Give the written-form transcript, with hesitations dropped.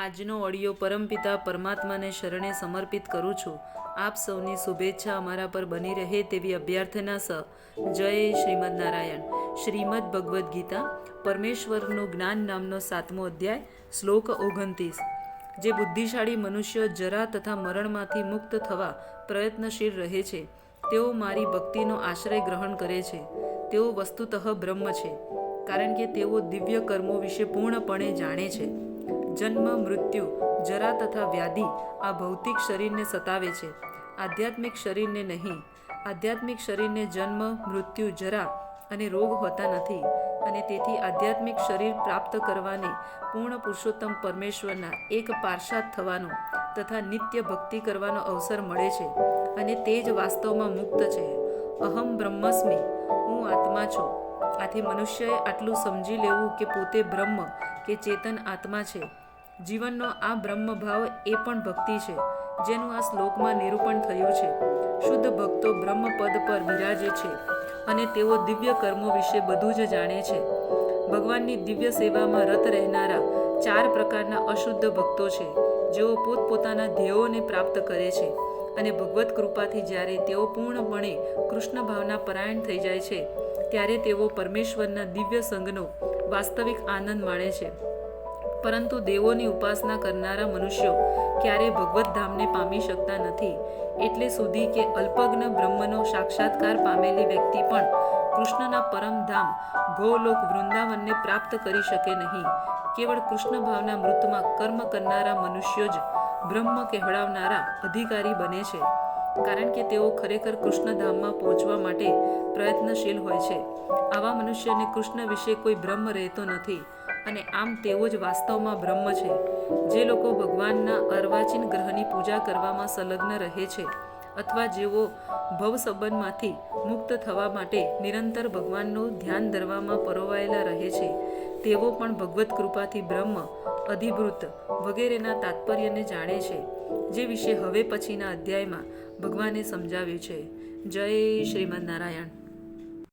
આજનો ઓડિયો પરમપિતા પરમાત્માને શરણે સમર્પિત કરું છું. આપ સૌની શુભેચ્છા અમારા પર બની રહે તેવી અભ્યર્થના સહ જય શ્રીમદ નારાયણ. શ્રીમદ ભગવદ્ ગીતા પરમેશ્વરનું જ્ઞાન નામનો 7મો અધ્યાય, શ્લોક 29. જે બુદ્ધિશાળી મનુષ્ય જરા તથા મરણમાંથી મુક્ત થવા પ્રયત્નશીલ રહે છે, તેઓ મારી ભક્તિનો આશ્રય ગ્રહણ કરે છે. તેઓ વસ્તુતઃ બ્રહ્મ છે, કારણ કે તેઓ દિવ્ય કર્મો વિશે પૂર્ણપણે જાણે છે. જન્મ, મૃત્યુ, જરા તથા વ્યાધિ આ ભૌતિક શરીરને સતાવે છે, આધ્યાત્મિક શરીરને નહીં. આધ્યાત્મિક શરીરને જન્મ, મૃત્યુ, જરા અને રોગ હોતા નથી, અને તેથી આધ્યાત્મિક શરીર પ્રાપ્ત કરવાને પૂર્ણ પુરુષોત્તમ પરમેશ્વરના એક પાર્ષદ થવાનો તથા નિત્ય ભક્તિ કરવાનો અવસર મળે છે, અને તે જ વાસ્તવમાં મુક્ત છે. અહમ બ્રહ્મસ્મિ, હું આત્મા છું. આથી મનુષ્યએ આટલું સમજી લેવું કે પોતે બ્રહ્મ કે ચેતન આત્મા છે. જીવનનો આ બ્રહ્મભાવ એ પણ ભક્તિ છે, જેનું આ શ્લોકમાં નિરૂપણ થયું છે. શુદ્ધ ભક્તો બ્રહ્મપદ પર બિરાજે છે, અને તેઓ દિવ્ય કર્મો વિશે બધું જ જાણે છે. ભગવાનની દિવ્ય સેવામાં રત રહેનારા 4 પ્રકારના અશુદ્ધ ભક્તો છે, જેઓ પોતપોતાના ધ્યેયોને પ્રાપ્ત કરે છે, અને ભગવત કૃપાથી જ્યારે તેઓ પૂર્ણપણે કૃષ્ણ ભાવના પરાયણ થઈ જાય છે, ત્યારે તેઓ પરમેશ્વરના દિવ્ય સંગનો વાસ્તવિક આનંદ માણે છે. પરંતુ દેવોની ઉપાસના કરનારા મનુષ્યો ક્યારેય ભગવત ધામને પામી શકતા નથી, એટલે સુધી કે અલ્પજ્ઞ બ્રહ્મનો સાક્ષાત્કાર પામેલી વ્યક્તિ પણ કૃષ્ણના પરમધામ ગોલોક વૃંદાવનને પ્રાપ્ત કરી શકે નહીં. કેવળ કૃષ્ણ ભાવના મૃતમાં કર્મ કરનારા મનુષ્યો જ બ્રહ્મ કહેવાનારા અધિકારી બને છે, કારણ કે તેઓ ખરેખર કૃષ્ણધામમાં પહોંચવા માટે પ્રયત્નશીલ હોય છે. આવા મનુષ્યને કૃષ્ણ વિશે કોઈ ભ્રમ રહેતો નથી, અને આમ તેઓ જ વાસ્તવમાં બ્રહ્મ છે. જે લોકો ભગવાનના અર્વાચીન ગ્રહની પૂજા કરવામાં સંલગ્ન રહે છે, અથવા જેઓ ભવ સંબંધમાંથી મુક્ત થવા માટે નિરંતર ભગવાનનું ધ્યાન ધરવામાં પરોવાયેલા રહે છે, તેઓ પણ ભગવત કૃપાથી બ્રહ્મ, અધિભૂત વગેરેના તાત્પર્યને જાણે છે, જે વિશે હવે પછીના અધ્યાયમાં ભગવાને સમજાવ્યું છે. જય શ્રીમદ નારાયણ.